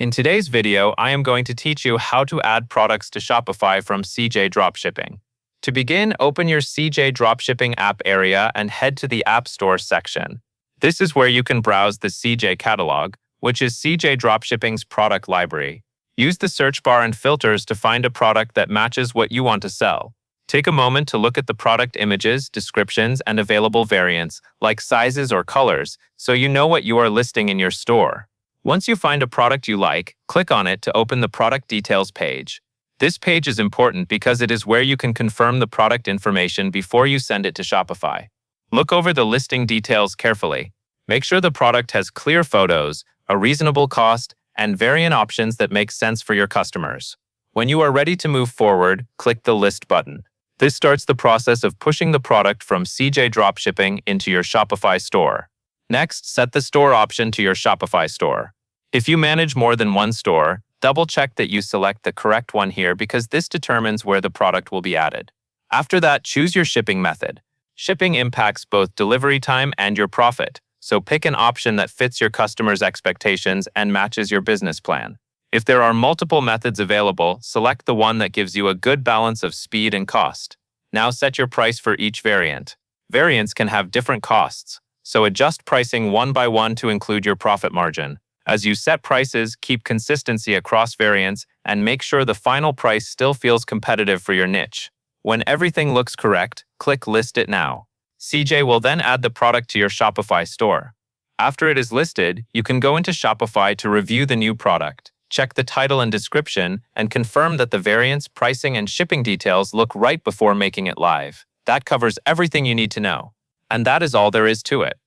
In today's video, I am going to teach you how to add products to Shopify from CJ Dropshipping. To begin, open your CJ Dropshipping app area and head to the App Store section. This is where you can browse the CJ catalog, which is CJ Dropshipping's product library. Use the search bar and filters to find a product that matches what you want to sell. Take a moment to look at the product images, descriptions, and available variants, like sizes or colors, so you know what you are listing in your store. Once you find a product you like, click on it to open the product details page. This page is important because it is where you can confirm the product information before you send it to Shopify. Look over the listing details carefully. Make sure the product has clear photos, a reasonable cost, and variant options that make sense for your customers. When you are ready to move forward, click the List button. This starts the process of pushing the product from CJ Dropshipping into your Shopify store. Next, set the store option to your Shopify store. If you manage more than one store, double-check that you select the correct one here because this determines where the product will be added. After that, choose your shipping method. Shipping impacts both delivery time and your profit, so pick an option that fits your customers' expectations and matches your business plan. If there are multiple methods available, select the one that gives you a good balance of speed and cost. Now set your price for each variant. Variants can have different costs, so adjust pricing one by one to include your profit margin. As you set prices, keep consistency across variants and make sure the final price still feels competitive for your niche. When everything looks correct, click List It Now. CJ will then add the product to your Shopify store. After it is listed, you can go into Shopify to review the new product. Check the title and description, and confirm that the variants, pricing, and shipping details look right before making it live. That covers everything you need to know. And that is all there is to it.